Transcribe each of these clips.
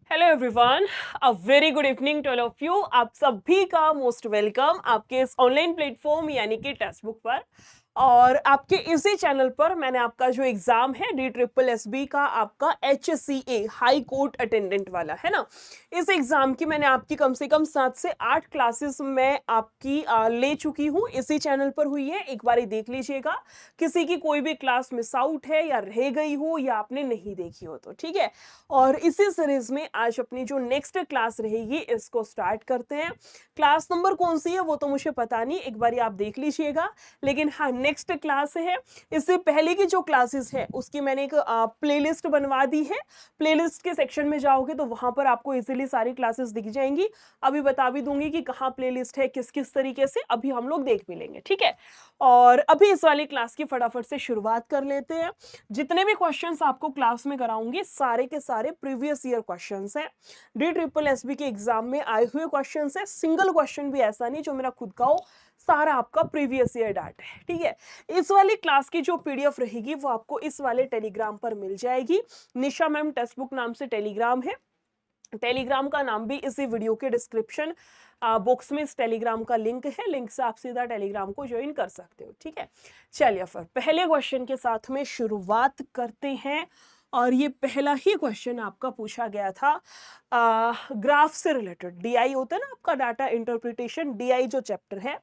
Hello everyone, a very good evening to all of you. आप सभी का most welcome आपके इस ऑनलाइन प्लेटफॉर्म यानी कि टेक्स्ट बुक पर। और आपके इसी चैनल पर मैंने आपका जो एग्जाम है DSSB का आपका HCA हाई कोर्ट अटेंडेंट वाला है ना, इस एग्जाम की मैंने आपकी कम से कम 7 से 8 क्लासेस मैं आपकी ले चुकी हूँ। इसी चैनल पर हुई है, एक बार देख लीजिएगा। किसी की कोई भी क्लास मिस आउट है या रह गई हो या आपने नहीं देखी हो तो ठीक है। और इसी सीरीज में आज अपनी जो नेक्स्ट क्लास रहेगी इसको स्टार्ट करते हैं। क्लास नंबर कौन सी है वो तो मुझे पता नहीं, एक बार आप देख लीजिएगा। लेकिन हाँ, नेक्स्ट क्लास है। इससे पहले की जो क्लासेस है उसकी मैंने एक प्लेलिस्ट बनवा दी है। प्लेलिस्ट के सेक्शन में जाओगे तो वहां पर आपको इजीली सारी क्लासेस दिख जाएंगी। अभी बता भी दूंगी कि कहाँ प्लेलिस्ट है, किस किस तरीके से अभी हम लोग देख भी लेंगे, ठीक है। और अभी इस वाली क्लास की फटाफट से शुरुआत कर लेते हैं। जितने भी क्वेश्चंस आपको क्लास में कराऊंगी सारे के सारे प्रीवियस ईयर क्वेश्चंस हैं। DSSB के एग्जाम में आए हुए क्वेश्चंस हैं, सिंगल क्वेश्चन भी ऐसा नहीं जो मेरा खुद का हो, सारा आपका प्रीवियस ईयर डाटा है, ठीक है। इस वाली क्लास की जो PDF रहेगी वो आपको इस वाले टेलीग्राम पर मिल जाएगी। निशा मैम टेक्स्ट बुक नाम से टेलीग्राम है। टेलीग्राम का नाम भी इसी वीडियो के डिस्क्रिप्शन बॉक्स में इस टेलीग्राम का लिंक है, लिंक से आप सीधा टेलीग्राम को ज्वाइन कर सकते हो, ठीक है। चलिए फिर पहले क्वेश्चन के साथ में शुरुआत करते हैं। और ये पहला ही क्वेश्चन आपका पूछा गया था ग्राफ से रिलेटेड। DI होता है ना आपका, डाटा इंटरप्रिटेशन, DI जो चैप्टर है।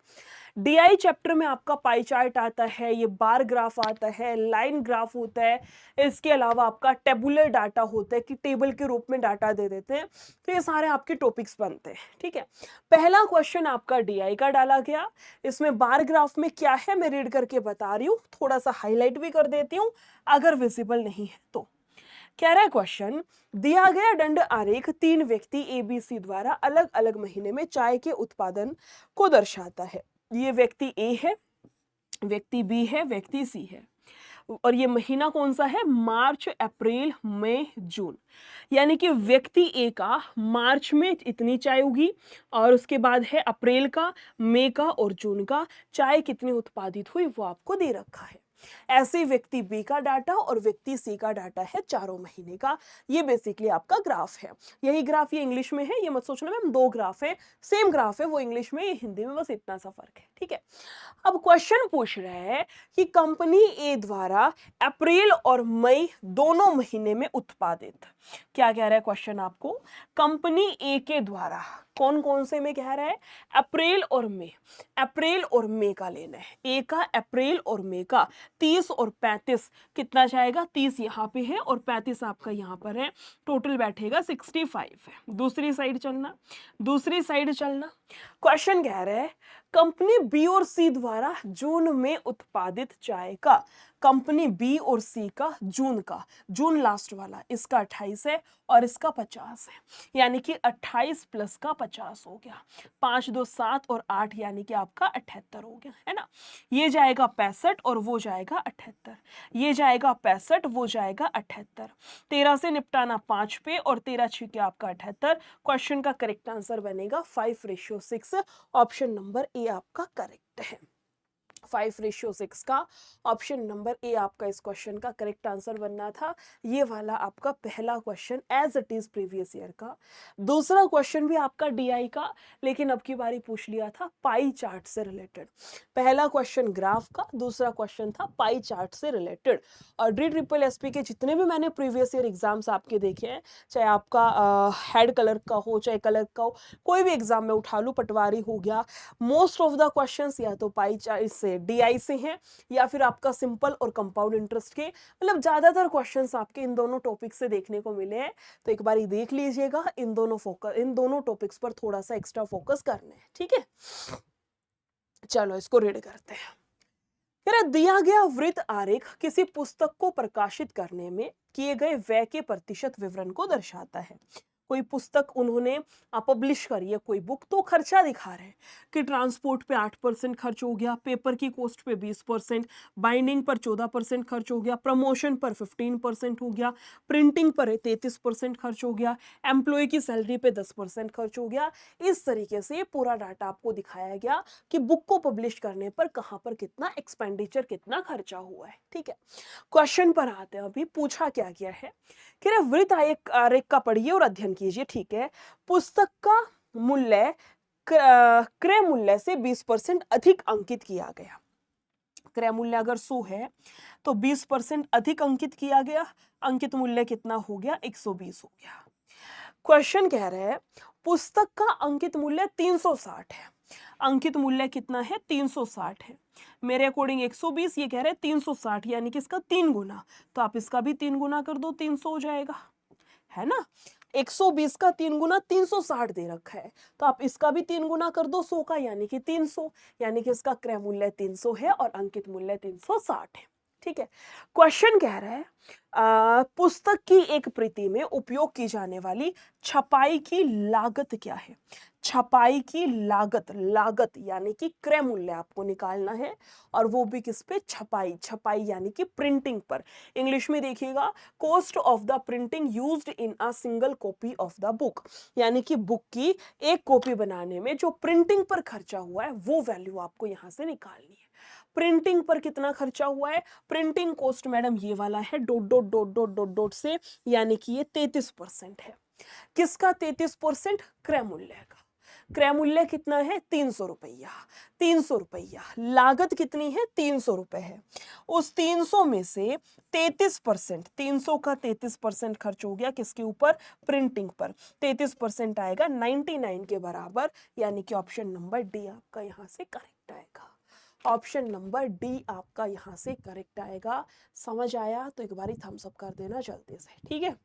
DI चैप्टर में आपका पाई चार्ट आता है, ये बार ग्राफ आता है, लाइन ग्राफ होता है। इसके अलावा आपका टेबुलर डाटा होता है कि टेबल के रूप में डाटा दे देते हैं। तो ये सारे आपके टॉपिक्स बनते हैं, ठीक है। पहला क्वेश्चन आपका DI का डाला गया। इसमें बार ग्राफ में क्या है मैं रीड करके बता रही हूँ, थोड़ा सा हाईलाइट भी कर देती हूँ अगर विजिबल नहीं है तो। कह रहा है क्वेश्चन, दिया गया दंड आरेख 3 व्यक्ति ABC द्वारा अलग अलग महीने में चाय के उत्पादन को दर्शाता है। ये व्यक्ति A है, व्यक्ति B है, व्यक्ति C है। और ये महीना कौन सा है? मार्च, अप्रैल, मई, जून। यानी कि व्यक्ति ए का मार्च में इतनी चाय उगी, और उसके बाद है अप्रैल का, मई का और जून का। चाय कितनी उत्पादित हुई वो आपको दे रखा है। ऐसे व्यक्ति बी का डाटा और व्यक्ति सी का डाटा है चारों महीने का। ये बेसिकली आपका ग्राफ है। यही ग्राफ ये इंग्लिश में है, ये मत सोचना मैम दो ग्राफ है, सेम ग्राफ है, वो इंग्लिश में ये हिंदी में, बस इतना सा फर्क है, ठीक है। अब क्वेश्चन पूछ रहा है कि कंपनी ए द्वारा अप्रैल और मई दोनों महीने में उत्पादित, क्या कह रहा है क्वेश्चन आपको, कंपनी ए के द्वारा कौन कौन से में कह रहा है, अप्रैल और मई। अप्रैल और मई का लेना है, ए का अप्रैल और मई का। 30 और 35 कितना जाएगा, 30 यहाँ पे है और 35 आपका यहाँ पर है, टोटल बैठेगा 65 है। दूसरी साइड चलना, दूसरी साइड चलना। क्वेश्चन कह रहा है कंपनी बी और सी द्वारा जून में उत्पादित चाय का, कंपनी बी और सी का जून का, जून लास्ट वाला, इसका 28 है और इसका 50 है। यानी कि 28 प्लस का 50 हो गया, 5 2 7 और 8 यानी कि आपका 78 हो गया, है ना। ये जाएगा 65 और वो जाएगा 78, ये जाएगा 65 वो जाएगा 78। 13 से निपटाना 5 पे और 13 छिके आपका 78। क्वेश्चन का करेक्ट आंसर बनेगा 5:6। ऑप्शन नंबर ए आपका करेक्ट है। 5:6 का ऑप्शन नंबर ए आपका इस क्वेश्चन का करेक्ट आंसर बनना था। ये वाला आपका पहला question as it is previous year का। दूसरा क्वेश्चन भी आपका DI का, लेकिन अब की बारी पूछ लिया था पाई चार्ट से रिलेटेड। पहला क्वेश्चन ग्राफ का, दूसरा क्वेश्चन था पाई चार्ट से रिलेटेड। और DSSB के जितने भी मैंने प्रीवियस ईयर एग्जाम्स आपके देखे हैं, चाहे आपका हेड कलर का हो चाहे कलर का हो, कोई भी एग्जाम में उठा लूँ, पटवारी हो गया, मोस्ट ऑफ द क्वेश्चंस या तो पाई चार्ट से DI से हैं या फिर आपका सिंपल और कंपाउंड इंटरेस्ट के, मतलब ज्यादातर क्वेश्चंस आपके इन दोनों टॉपिक से देखने को मिले हैं। तो एक बार देख लीजिएगा, इन दोनों टॉपिक्स पर थोड़ा सा एक्स्ट्रा फोकस करना है, ठीक है। चलो इसको रीड करते हैं। फिर दिया गया वृत्त आरेख किसी पुस्तक को प्रकाशित करने में किए गए व्यय के प्रतिशत विवरण को दर्शाता है। कोई पुस्तक उन्होंने पब्लिश करी है, कोई बुक, तो खर्चा दिखा रहे हैं कि ट्रांसपोर्ट पे 8% खर्च हो गया, पेपर की कॉस्ट पे 20%, बाइंडिंग पर 14% खर्च हो गया, प्रमोशन पर 15% हो गया, प्रिंटिंग पर 33% खर्च हो गया, एम्प्लॉय की सैलरी पे 10% खर्च हो गया। इस तरीके से पूरा डाटा आपको दिखाया गया कि बुक को पब्लिश करने पर कहाँ पर कितना एक्सपेंडिचर, कितना खर्चा हुआ है, ठीक है। क्वेश्चन पर आते हैं। अभी पूछा क्या गया है कि वृत्त आरेख का पढ़िए और अध्ययन कीजिए, ठीक है। पुस्तक का मूल्य क्रय मूल्य से 20% अधिक अंकित किया गया। क्रय मूल्य अगर 100 है तो 20% अधिक अंकित किया गया, अंकित मूल्य कितना हो गया, 120 हो गया। क्वेश्चन कह रहा है पुस्तक का अंकित मूल्य 360 है, अंकित मूल्य कितना है, 360 है। मेरे अकॉर्डिंग 120, ये कह रहे हैं 360, यानी कि इसका 3 गुना, तो आप इसका भी 3 गुना कर दो, 300 हो जाएगा, है ना। 120 का 3 गुना 360 दे रखा है, तो आप इसका भी 3 गुना कर दो 100 का, यानी कि 300, यानी कि इसका क्रय मूल्य 300 है और अंकित मूल्य 360 है, ठीक है। क्वेश्चन कह रहा है पुस्तक की एक प्रति में उपयोग की जाने वाली छपाई की लागत क्या है। छपाई की लागत, लागत यानी कि क्रय मूल्य आपको निकालना है, और वो भी किस पे, छपाई, छपाई यानी कि प्रिंटिंग पर। इंग्लिश में देखिएगा, cost of the printing used in a single copy of the book, यानी कि बुक की एक कॉपी बनाने में जो प्रिंटिंग पर खर्चा हुआ है वो वैल्यू आपको यहां से निकालनी है। प्रिंटिंग पर कितना खर्चा हुआ है, प्रिंटिंग कॉस्ट मैडम ये वाला है, dot dot dot dot dot dot से, यानी कि ये 33% है। किसका 33%, क्रय मूल्य का। क्रय मूल्य कितना है, 300 रुपया, 300 रुपया। लागत कितनी है, 300 रुपए है। उस 300 में से 33%, 300 का 33% खर्च हो गया किसके ऊपर, प्रिंटिंग पर। 33% आएगा 99 के बराबर, यानी कि ऑप्शन नंबर डी आपका यहां से करेक्ट आएगा। ऑप्शन नंबर डी आपका यहां से करेक्ट आएगा। समझ आया तो एक बारी थम्स अप कर देना जल्दी से, ठीक है।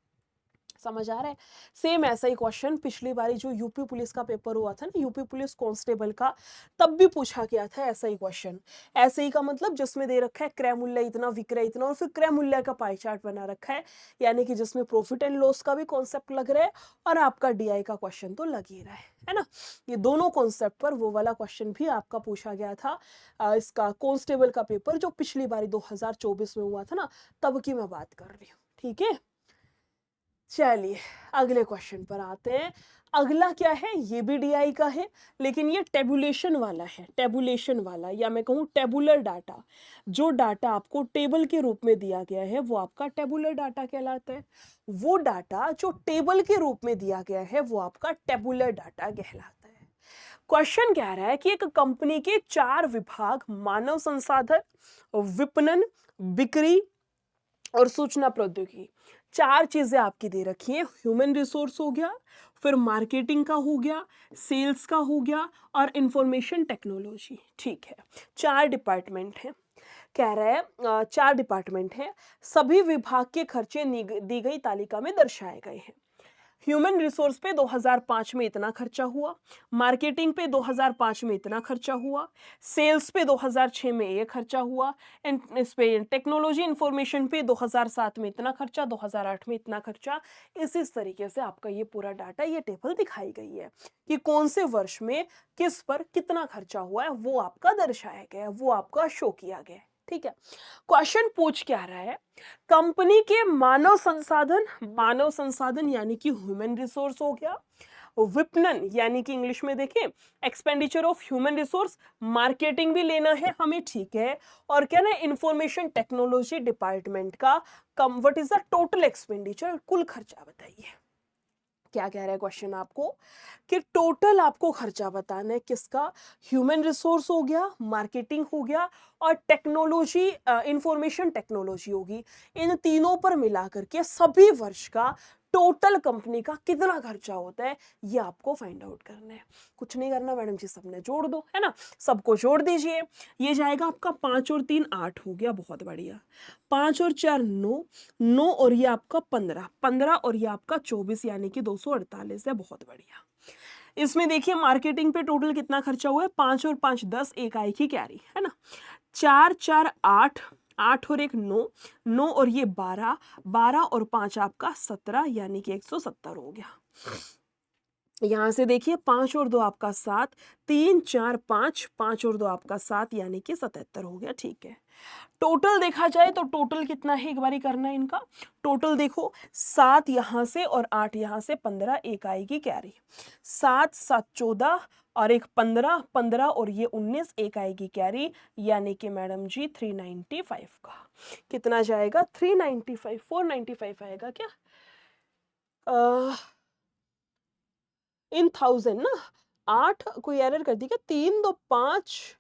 समझ आ रहा है। सेम ऐसा ही क्वेश्चन पिछली बारी जो यूपी पुलिस का पेपर हुआ था ना, यूपी पुलिस कांस्टेबल का, तब भी पूछा गया था ऐसा ही क्वेश्चन। ऐसे ही का मतलब जिसमें दे रखा है क्रय मूल्य इतना, विक्रय इतना, और फिर क्रय मूल्य का पाई चार्ट बना रखा है, यानी कि जिसमें प्रॉफिट एंड लॉस का भी कॉन्सेप्ट लग रहा है और आपका डीआई का क्वेश्चन तो लग ही रहा है ना। ये दोनों कॉन्सेप्ट पर वो वाला क्वेश्चन भी आपका पूछा गया था। इसका कांस्टेबल का पेपर जो पिछली बारी 2024 में हुआ था ना, तब की मैं बात कर रही हूँ, ठीक है। चलिए अगले क्वेश्चन पर आते हैं। अगला क्या है, ये भी डीआई का है, लेकिन ये टेबुलेशन वाला है, टेबुलेशन वाला, या मैं कहूँ टेबुलर डाटा। जो डाटा आपको टेबल के रूप में दिया गया है वो आपका टेबुलर डाटा कहलाता है। वो डाटा जो टेबल के रूप में दिया गया है वो आपका टेबुलर डाटा कहलाता है। क्वेश्चन कह रहा है कि एक कंपनी के 4 विभाग, मानव संसाधन, विपणन, बिक्री और सूचना प्रौद्योगिकी, 4 चीजें आपकी दे रखी हैं। ह्यूमन रिसोर्स हो गया, फिर मार्केटिंग का हो गया, सेल्स का हो गया, और इंफॉर्मेशन टेक्नोलॉजी, ठीक है। 4 डिपार्टमेंट हैं। कह रहा है 4 डिपार्टमेंट हैं, सभी विभाग के खर्चे दी गई तालिका में दर्शाए गए हैं। ह्यूमन रिसोर्स पे 2005 में इतना खर्चा हुआ, मार्केटिंग पे 2005 में इतना खर्चा हुआ, सेल्स पे 2006 में ये खर्चा हुआ, इस पे टेक्नोलॉजी इंफॉर्मेशन पे 2007 में इतना खर्चा, 2008 में इतना खर्चा। इस तरीके से आपका ये पूरा डाटा, ये टेबल दिखाई गई है कि कौन से वर्ष में किस पर कितना खर्चा हुआ है, वो आपका दर्शाया गया है, वो आपका शो किया गया है, ठीक है। क्वेश्चन पूछ क्या रहा है, कंपनी के मानव संसाधन, मानव संसाधन यानी कि ह्यूमन रिसोर्स हो गया, विपणन यानी कि इंग्लिश में देखें expenditure of human resource, marketing भी लेना है हमें, ठीक है। और क्या ना, इंफॉर्मेशन टेक्नोलॉजी डिपार्टमेंट का कम, what is the total expenditure, कुल खर्चा बताइए। क्या कह रहा है क्वेश्चन आपको कि टोटल आपको खर्चा बताना है किसका, ह्यूमन रिसोर्स हो गया, मार्केटिंग हो गया, और टेक्नोलॉजी, इंफॉर्मेशन टेक्नोलॉजी होगी। इन तीनों पर मिलाकर के सभी वर्ष का टोटल कंपनी का कितना खर्चा होता है, ये आपको फाइंड आउट करना है। कुछ नहीं करना मैडम जी, सबने जोड़ दो, है ना, सबको जोड़ दीजिए। ये जाएगा आपका 5 और 3 8 हो गया, बहुत बढ़िया। 5 और 4 9, 9 और ये आपका 15, 15 और ये आपका 24, यानी कि 248 है, बहुत बढ़िया। इसमें देखिए मार्केटिंग पे टोटल कितना खर्चा हुआ है, 5 और 5 10, एक आई की कैरी, है ना। 4 4 8, 8 और 1 9, 9 और ये 12, 12 और 5 आपका 17, यानी कि 170 हो गया। यहां से देखिए 5 और 2 आपका 7, 3 4 5, 5 और 2 आपका 7, यानी कि 77 हो गया, ठीक है। टोटल देखा जाए तो टोटल कितना है, एक बारी करना है इनका टोटल। देखो 7 यहां से और 8 यहां से, 15, एक आएगी कैरी, 7 7 14 और एक 15, 15 और ये 19, एक आएगी कैरी, यानी कि मैडम जी 395 का कितना जाएगा, 395, 495 आएगा क्या, इन थाउजेंड ना, 8 कोई एरर कर दी क्या? 3 2 5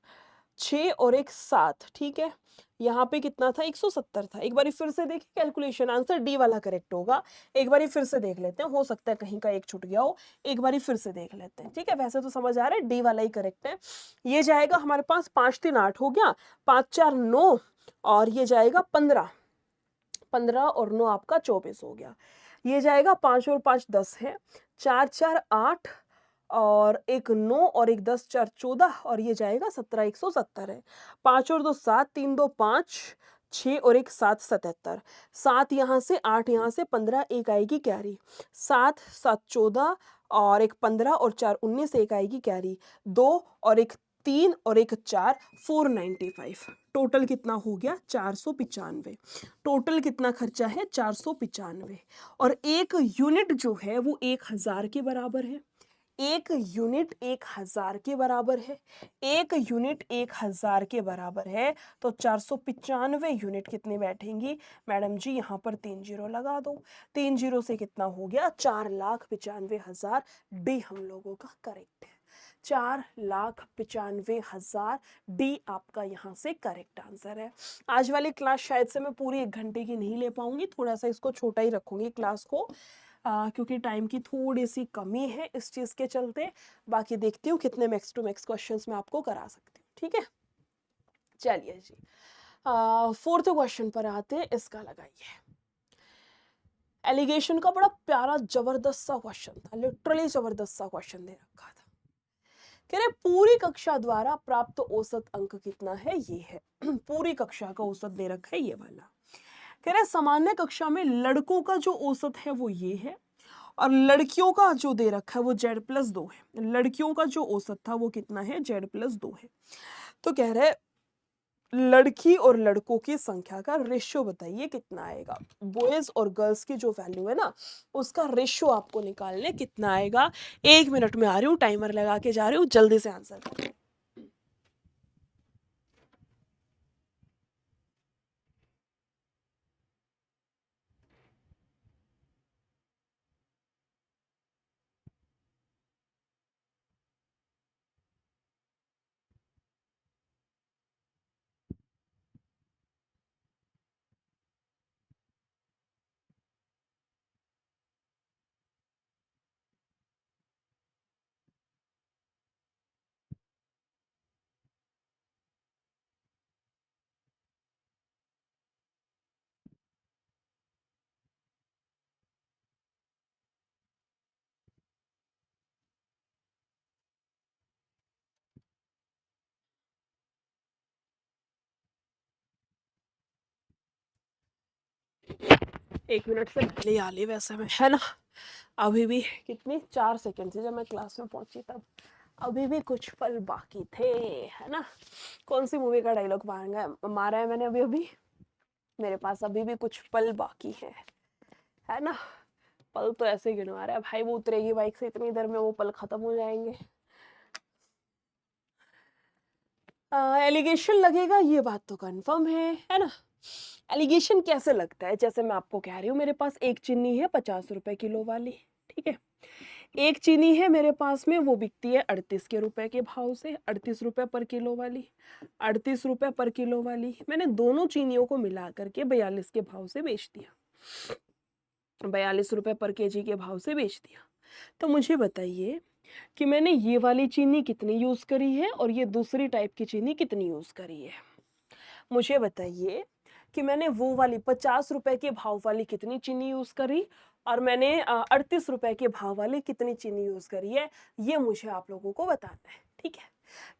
6 और एक 7, ठीक है। यहाँ पे कितना था? 170 था। एक बारी फिर से देखिए कैलकुलेशन, आंसर डी वाला करेक्ट होगा। एक बारी फिर से देख लेते हैं, हो सकता है कहीं का एक छूट गया हो। एक बारी फिर से देख लेते हैं, ठीक है। वैसे तो समझ आ रहा है डी वाला ही करेक्ट है। ये जाएगा हमारे पास 5 3 8 हो गया, 5 4 9 और ये जाएगा 15, 15 और 9 आपका 24 हो गया। ये जाएगा 5 और 5 10 है, 4 4 8 और एक 9 और एक 10 4 14 और ये जाएगा 17 170 है। 5 और 2 7, 3 2 5 6 और एक 7 77, 7 यहाँ से 8 यहाँ से 15, एक आएगी कैरी, 7 7 14 और एक 15 और 4 19, एक आएगी कैरी, 2 और एक 3 और एक 4 495। टोटल कितना हो गया? 495। टोटल कितना खर्चा है? 495। और एक यूनिट जो है वो 1000 के बराबर है। एक यूनिट 1000 के बराबर है। एक यूनिट 1000 के बराबर है तो 495 यूनिट कितनी बैठेंगी? मैडम जी यहाँ पर 3 जीरो लगा दो। 3 जीरो से कितना हो गया? 4,95,000। डी हम लोगों का करेक्ट है। 4,95,000 डी आपका यहाँ से करेक्ट आंसर है। आज वाली क्लास शायद से मैं पूरी 1 घंटे की नहीं ले पाऊंगी, थोड़ा सा इसको छोटा ही रखूंगी क्लास को, क्योंकि टाइम की थोड़ी सी कमी है इस चीज़ के चलते। बाकी देखती हूँ कितने मैक्स टू मैक्स क्वेश्चंस मैं आपको करा सकती हूँ, ठीक है। चलिए जी, फोर्थ क्वेश्चन पर आते हैं, इसका लगाइए। एलिगेशन का बड़ा प्यारा जबरदस्त सा क्वेश्चन था, लिटरली जबरदस्त सा क्वेश्चन दे रखा था। कह रहे पूरी कक्षा द्वारा प्राप्त औसत अंक कितना है? ये है पूरी कक्षा का औसत दे रखा है ये वाला। कह रहे सामान्य कक्षा में लड़कों का जो औसत है वो ये है और लड़कियों का जो दे रखा है वो Z+2 है। लड़कियों का जो औसत था वो कितना है? Z+2 है। तो कह रहे लड़की और लड़कों की संख्या का रेशियो बताइए कितना आएगा। बॉयज और गर्ल्स की जो वैल्यू है ना, उसका रेशियो आपको निकालने कितना आएगा। 1 मिनट में आ रही हूँ, टाइमर लगा के जा रही हूँ, जल्दी से आंसर करो। एक मिनट से पहले आ ली वैसे में, है ना। अभी भी कितनी 4 सेकंड से जब मैं क्लास में पहुंची तब, अभी भी कुछ पल बाकी थे, है ना। कौन सी मूवी का डायलॉग मारा है मैंने अभी अभी? मेरे पास अभी भी कुछ पल बाकी है ना। पल तो ऐसे गिनवा रहा है भाई, वो उतरेगी बाइक से इतनी देर में, वो पल खत्म हो जाएंगे। एलिगेशन लगेगा ये बात तो कंफर्म है ना। एलिगेशन कैसे लगता है? जैसे मैं आपको कह रही हूँ, मेरे पास एक चीनी है 50 रुपए किलो वाली, ठीक है। एक चीनी है मेरे पास में, वो बिकती है 38 के रुपए के भाव से, 38 रुपए पर किलो वाली, 38 रुपए पर किलो वाली। मैंने दोनों चीनियों को मिला करके 42 के भाव से बेच दिया, 42 रुपए पर केजी के भाव से बेच दिया। तो मुझे बताइए कि मैंने ये वाली चीनी कितनी यूज करी है और ये दूसरी टाइप की चीनी कितनी यूज करी है। मुझे बताइए कि मैंने वो वाली 50 रुपए के भाव वाली कितनी चीनी यूज करी और मैंने 38 रुपए के भाव वाली कितनी चीनी यूज करी है। ये मुझे आप लोगों को बताना है, ठीक है।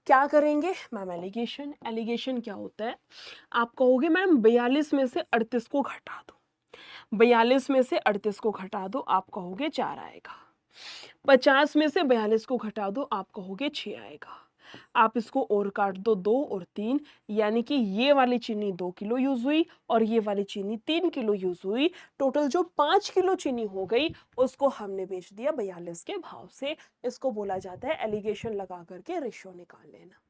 क्या करेंगे मैम? एलिगेशन। एलिगेशन क्या होता है? आप कहोगे मैम 42 में से 38 को घटा दो, 42 में से 38 को घटा दो, आप कहोगे 4 आएगा। 50 में से 42 को घटा दो, आप कहोगे 6 आएगा। आप इसको और काट दो, 2 और 3, यानी कि ये वाली चीनी 2 किलो यूज हुई और ये वाली चीनी 3 किलो यूज हुई। टोटल जो 5 किलो चीनी हो गई उसको हमने बेच दिया 42 के भाव से। इसको बोला जाता है एलिगेशन लगा करके रेशियो निकाल लेना।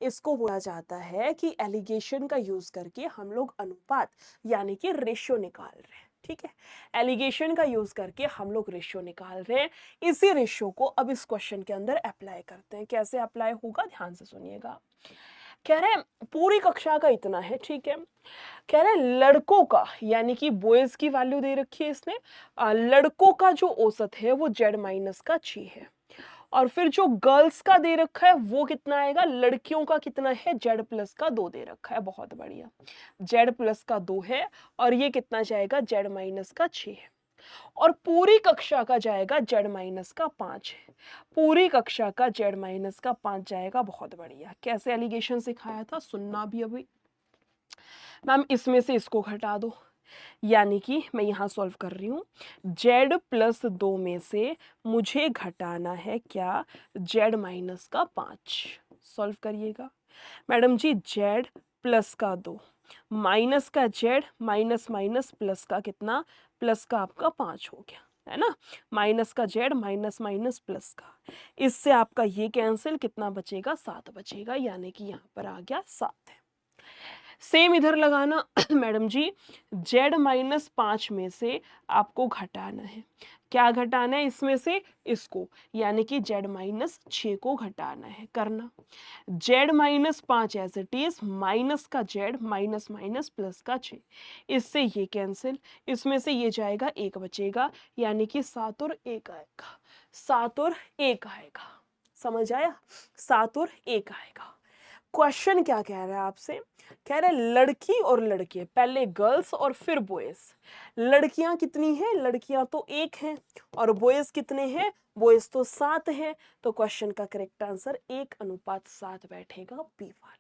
इसको बोला जाता है कि एलिगेशन का यूज करके हम लोग अनुपात यानी कि रेशियो निकाल रहे हैं। ठीक है, एलिगेशन का यूज करके हम लोग रेशियो निकाल रहे हैं। इसी रेशियो को अब इस क्वेश्चन के अंदर अप्लाई करते हैं। कैसे अप्लाई होगा, ध्यान से सुनिएगा। कह रहे हैं पूरी कक्षा का इतना है, ठीक है। कह रहे हैं लड़कों का, यानी कि बॉयज की वैल्यू दे रखी है इसने। लड़कों का जो औसत है वो जेड माइनस का 6 है। और फिर जो गर्ल्स का दे रखा है वो कितना आएगा, लड़कियों का कितना है, जेड प्लस का 2 दे रखा है। बहुत बढ़िया, जेड प्लस का 2 है और ये कितना जाएगा, जेड माइनस का 6 है। और पूरी कक्षा का जाएगा जेड माइनस का 5 है। पूरी कक्षा का जेड माइनस का 5 जाएगा। बहुत बढ़िया। कैसे एलिगेशन सिखाया था, सुनना भी अभी। मैम इसमें से इसको घटा दो, यानी कि मैं यहाँ सॉल्व कर रही हूँ। जेड प्लस 2 में से मुझे घटाना है क्या, जेड माइनस का 5। सॉल्व करिएगा मैडम जी। जेड प्लस का 2 माइनस का जेड, माइनस माइनस प्लस का कितना, प्लस का आपका 5 हो गया, है ना। माइनस का जेड, माइनस माइनस प्लस का, इससे आपका ये कैंसिल, कितना बचेगा, 7 बचेगा, यानी कि यहाँ पर आ गया 7 है। सेम इधर लगाना मैडम जी। जेड माइनस 5 में से आपको घटाना है, क्या घटाना है इसमें से, इसको, यानी कि जेड माइनस 6 को घटाना है। करना, Z minus 5 as it is, minus का जेड, माइनस माइनस प्लस का 6, इससे ये कैंसिल, इसमें से ये जाएगा, 1 बचेगा, यानी कि 7 और 1 आएगा। 7 और 1 आएगा, समझ आया, 7 और 1 आएगा। क्वेश्चन क्या कह रहा है आपसे, कह रहे हैं लड़की और लड़के, पहले गर्ल्स और फिर बॉयज। लड़कियां कितनी हैं, लड़कियां तो 1 हैं, और बॉयज कितने हैं, बॉयज तो 7 हैं। तो क्वेश्चन का करेक्ट आंसर 1:7 बैठेगा, बी वाला।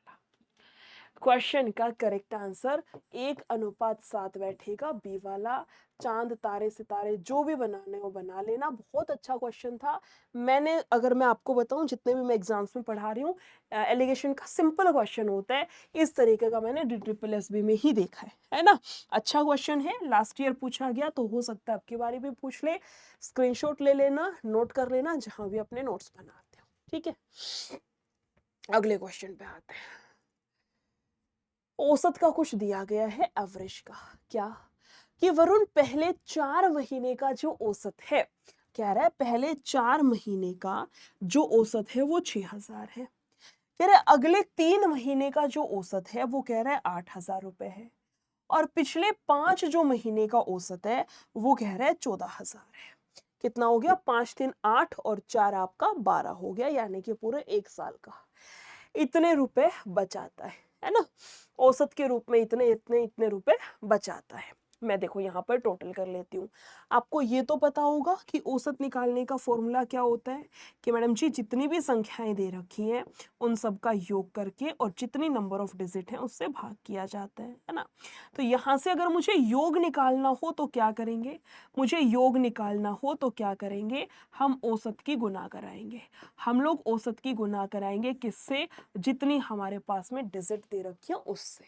क्वेश्चन का करेक्ट आंसर 1:7 बैठेगा, बी वाला। चांद तारे सितारे जो भी बनाने हो बना लेना। बहुत अच्छा क्वेश्चन था। मैंने, अगर मैं आपको बताऊं, जितने भी मैं एग्जाम्स में पढ़ा रही हूँ, एलिगेशन का सिंपल क्वेश्चन होता है, इस तरीके का मैंने DSSB में ही देखा है ना। अच्छा क्वेश्चन है, लास्ट ईयर पूछा गया, तो हो सकता है आपकी बारी भी पूछ ले। स्क्रीनशॉट ले लेना, नोट कर लेना, जहां भी अपने नोट्स बनाते हो, ठीक है। अगले क्वेश्चन पे आते हैं। औसत का कुछ दिया गया है, एवरेज का। क्या, कि वरुण पहले 4 महीने का जो औसत है, कह रहा है पहले 4 महीने का जो औसत है वो 6000 है। कह रहा है अगले 3 महीने का जो औसत है वो कह रहा है 8000 रुपए है। और पिछले 5 जो महीने का औसत है वो कह रहा है 14000 है। कितना हो गया, 5 3 8 और 4 आपका 12 हो गया, यानी कि पूरे 1 साल का इतने रुपए बचाता है ना। औसत के रूप में इतने इतने इतने रुपए बचाता है। मैं देखो यहाँ पर टोटल कर लेती हूँ। आपको ये तो पता होगा कि औसत निकालने का फॉर्मूला क्या होता है, कि मैडम जी जितनी भी संख्याएं दे रखी हैं उन सब का योग करके और जितनी नंबर ऑफ डिजिट हैं उससे भाग किया जाता है ना। तो यहाँ से अगर मुझे योग निकालना हो तो क्या करेंगे, मुझे योग निकालना हो तो क्या करेंगे, हम औसत की गुना कराएंगे। हम लोग औसत की गुना कराएंगे किससे, जितनी हमारे पास में डिजिट दे रखी है उससे।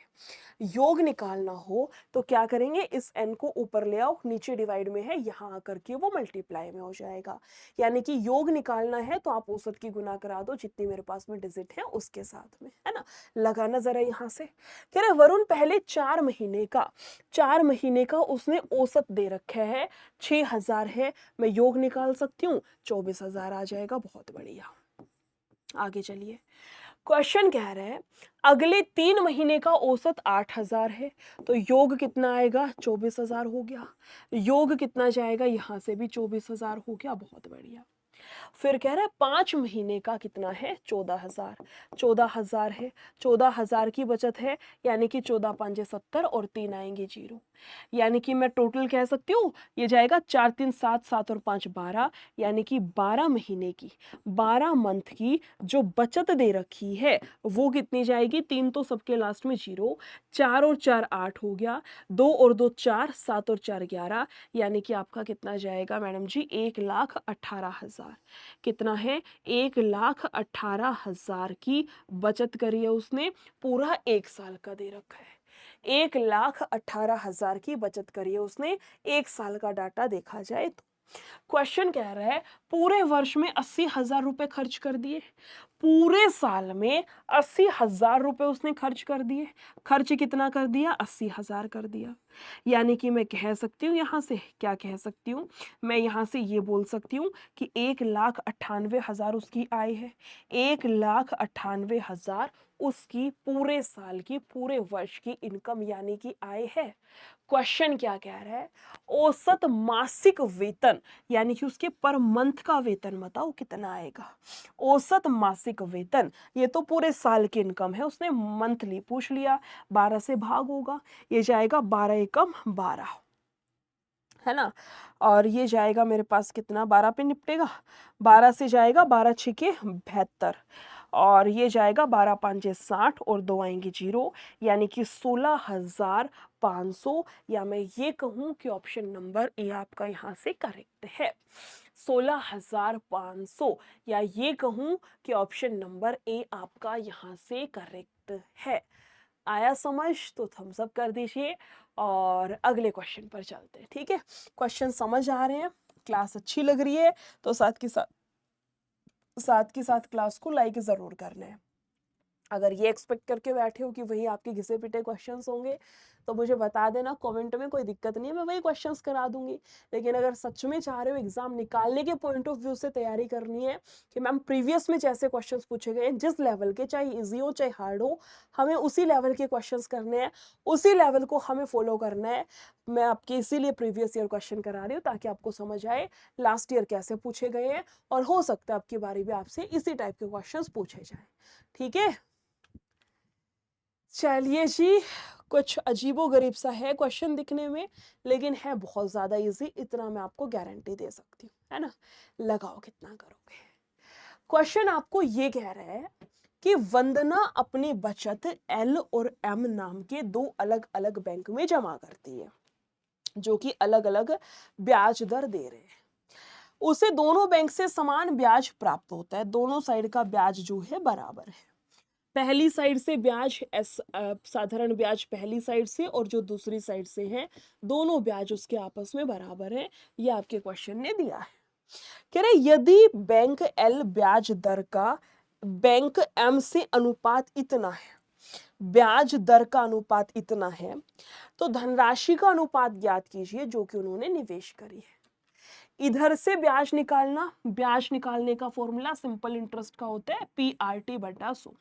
योग निकालना हो तो क्या करेंगे, इस n को ऊपर ले आओ, नीचे डिवाइड में है, यहाँ आकर के वो मल्टीप्लाई में हो जाएगा। यानी कि योग निकालना है तो आप औसत की गुना करा दो जितनी मेरे पास में डिजिट है उसके साथ में, है ना। लगाना जरा यहाँ से। कह रहे वरुण पहले 4 महीने का उसने औसत दे रखा है, 6000 है। मैं योग निकाल सकती हूँ, 24000 आ जाएगा। बहुत बढ़िया, आगे चलिए। क्वेश्चन कह रहा है अगले 3 महीने का औसत 8000 है, तो योग कितना आएगा, 24000 हो गया। योग कितना जाएगा, यहां से भी 24000 हो गया। बहुत बढ़िया। फिर कह रहा है 5 महीने का कितना है, 14000। 14000 है, 14000 की बचत है, यानी कि 14 5 70 और 3 आएंगे 0। यानी कि मैं टोटल कह सकती हूँ ये जाएगा 4 3 7 7 और 5 12, यानी कि 12 महीने की, 12 मंथ की जो बचत दे रखी है वो कितनी जाएगी, 3 तो सबके लास्ट में 0, 4 और 4 8 हो गया, 2 और 2 4, 7 और 4 11, यानी कि आपका कितना जाएगा मैडम जी, 1,18,000। कितना है, 1,18,000 की बचत करी है उसने, पूरा 1 साल का दे रखा है। 1,18,000 की बचत करी है उसने, 1 साल का डाटा देखा जाए तो। क्वेश्चन कह रहा है पूरे वर्ष में 80,000 रुपए खर्च कर दिए, पूरे साल में 80,000 रुपए उसने खर्च कर दिए। खर्च कितना कर दिया? 80,000 कर दिया। यानी कि मैं कह सकती हूँ यहाँ से, क्या कह सकती हूँ मैं यहाँ से, ये बोल सकती हूँ कि 1,98,000 उसकी आय है। 1,98,000 उसकी पूरे साल की, पूरे वर्ष की इनकम यानी कि आय है। क्वेश्चन क्या कह रहा है? औसत मासिक वेतन यानी कि उसके पर मंथ का वेतन बताओ कितना आएगा। औसत मासिक वेतन, ये तो पूरे साल की इनकम है, उसने मंथली पूछ लिया। 12 से भाग होगा, ये जाएगा 12 एकम 12, है ना। और ये जाएगा मेरे पास कितना, 12 पे निपटेगा, 12 से जाएगा 12 छके 72, और ये जाएगा 12 पांचे 60 और 2 आएंगे 0, यानी कि 16,500, या मैं ये कहूँ कि ऑप्शन नंबर ए आपका यहाँ से करेक्ट है। 16,500, या ये कहूँ कि ऑप्शन नंबर ए आपका यहाँ से करेक्ट है। आया समझ तो थम्स अप कर दीजिए और अगले क्वेश्चन पर चलते हैं। ठीक है, क्वेश्चन समझ आ रहे हैं, क्लास अच्छी लग रही है तो साथ के साथ क्लास को लाइक जरूर करना है। अगर ये एक्सपेक्ट करके बैठे हो कि वही आपके घिसे पिटे क्वेश्चंस होंगे तो मुझे बता देना कमेंट में, कोई दिक्कत नहीं है, मैं वही क्वेश्चंस करा दूंगी। लेकिन अगर सच में चाह रहे हो एग्जाम निकालने के पॉइंट ऑफ व्यू से तैयारी करनी है कि मैम प्रीवियस में जैसे क्वेश्चंस पूछे गए जिस लेवल के, चाहे इजी हो चाहे हार्ड हो, हमें उसी लेवल के क्वेश्चंस करने हैं, उसी लेवल को हमें फॉलो करना है। मैं आपके इसीलिए प्रीवियस ईयर क्वेश्चन करा रही हूँ ताकि आपको समझ आए लास्ट ईयर कैसे पूछे गए हैं, और हो सकता है आपकी बारी में आपसे इसी टाइप के क्वेश्चन पूछे जाए। ठीक है, चलिए जी, कुछ अजीबो-गरीब सा है क्वेश्चन दिखने में, लेकिन है बहुत ज़्यादा इजी, इतना मैं आपको गारंटी दे सकती हूँ, है ना। लगाओ कितना करोगे। क्वेश्चन आपको ये कह रहा है कि वंदना अपनी बचत एल और एम नाम के दो अलग अलग बैंक में जमा करती है, जो कि अलग अलग ब्याज दर दे रहे हैं। उसे दोनों बैंक से समान ब्याज प्राप्त होता है, दोनों साइड का ब्याज जो है बराबर है। पहली साइड से ब्याज साधारण ब्याज पहली साइड से, और जो दूसरी साइड से है, दोनों ब्याज उसके आपस में बराबर है। ये आपके क्वेश्चन ने दिया है। कह रहे यदि बैंक एल ब्याज दर का बैंक एम से अनुपात इतना है, ब्याज दर का अनुपात इतना है, तो धनराशि का अनुपात ज्ञात कीजिए जो कि उन्होंने निवेश करी है। इधर से ब्याज निकालना, ब्याज निकालने का फॉर्मूला सिंपल इंटरेस्ट का होता है PRT बटा 100।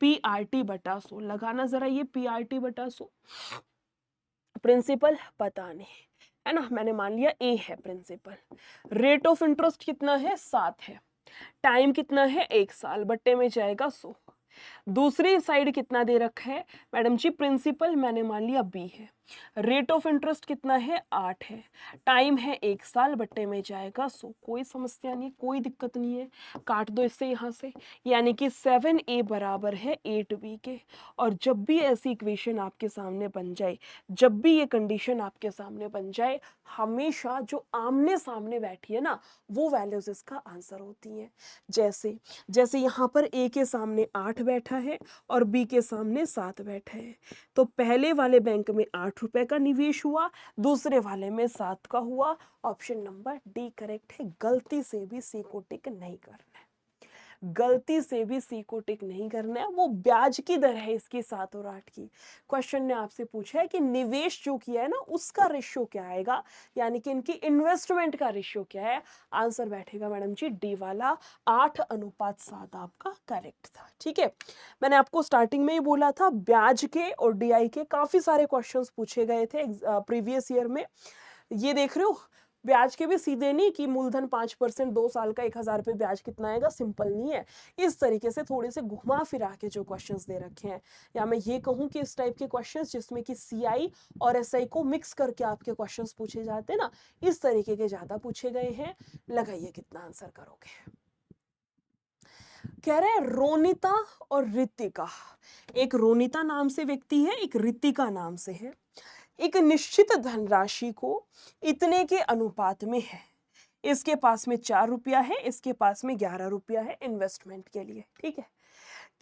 PRT बटा 100 लगाना जरा, ये PRT बटा 100। प्रिंसिपल पता नहीं, है ना, मैंने मान लिया ए है प्रिंसिपल। रेट ऑफ इंटरेस्ट कितना है? 7 है। टाइम कितना है? 1 साल, बट्टे में जाएगा 100। दूसरी साइड कितना दे रखा है मैडम जी? प्रिंसिपल मैंने मान लिया बी है। रेट ऑफ इंटरेस्ट कितना है? 8 है। टाइम है 1 साल, बट्टे में जाएगा 100। कोई समस्या नहीं, कोई दिक्कत नहीं है, काट दो इससे यहाँ से। यानी कि 7A बराबर है 8B के। और जब भी ऐसी इक्वेशन आपके सामने बन जाए, जब भी ये कंडीशन आपके सामने बन जाए, हमेशा जो आमने सामने बैठी है ना, वो वैल्यूज इसका आंसर होती हैं। जैसे जैसे यहाँ पर ए के सामने 8 बैठा है और बी के सामने 7 बैठा है, तो पहले वाले बैंक में 8 रुपए का निवेश हुआ, दूसरे वाले में 7 का हुआ। ऑप्शन नंबर डी करेक्ट है। गलती से भी सी को टिक नहीं करना है, गलती से भी सी को टिक नहीं करना है। वो ब्याज की दर है इसकी 7 और 8 की। क्वेश्चन ने आपसे पूछा है कि निवेश जो किया है ना उसका रेशियो क्या आएगा, यानी कि इनकी इन्वेस्टमेंट का रेशियो क्या है। आंसर बैठेगा मैडम जी डी वाला, 8:7 आपका करेक्ट था। ठीक है, मैंने आपको स्टार्टिंग में ही बोला था ब्याज के और डीआई के काफी सारे क्वेश्चंस पूछे गए थे प्रीवियस ईयर में। ये देख रहे हो, ब्याज के भी सीधे नहीं कि मूलधन 5%, 2 साल का 1,000 रुपये ब्याज कितना आएगा, सिंपल नहीं है। इस तरीके से थोड़े से घुमा फिरा के जो क्वेश्चंस दे रखे हैं, या मैं ये कहूँ कि इस टाइप के क्वेश्चंस जिसमें कि सीआई और एसआई को मिक्स करके आपके क्वेश्चंस पूछे जाते हैं ना, इस तरीके के ज्यादा पूछे गए हैं। लगाइए कितना आंसर करोगे। कह रहे हैं रोनिता और रितिका, एक रोनिता नाम से व्यक्ति है, एक रितिका नाम से है, एक निश्चित धनराशि को इतने के अनुपात में है। इसके पास में 4 रुपया है, इसके पास में 11 रुपया है इन्वेस्टमेंट के लिए। ठीक है,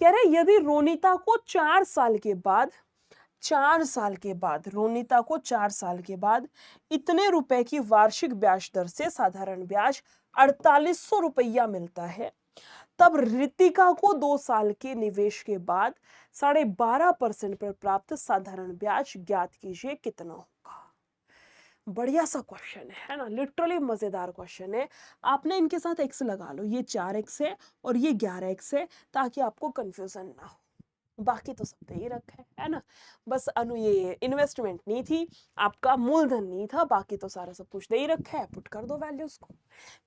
कह रहे यदि रोनिता को 4 साल के बाद 4 साल के बाद, रोनिता को 4 साल के बाद इतने रुपए की वार्षिक ब्याज दर से साधारण ब्याज 4800 रुपया मिलता है, तब रितिका को 2 साल के निवेश के बाद 12.5% पर प्राप्त साधारण ब्याज ज्ञात कीजिए कितना होगा। बढ़िया सा क्वेश्चन है ना, लिटरली मजेदार क्वेश्चन है। आपने इनके साथ एक्स लगा लो, ये 4x है और ये 11x है, ताकि आपको कंफ्यूजन ना हो। बाकी तो सब दे ही रखा है ना। बस ये इन्वेस्टमेंट नहीं थी, आपका मूलधन नहीं था, बाकी तो सारा सब कुछ दे ही रखा है। पुट कर दो वैल्यूज को।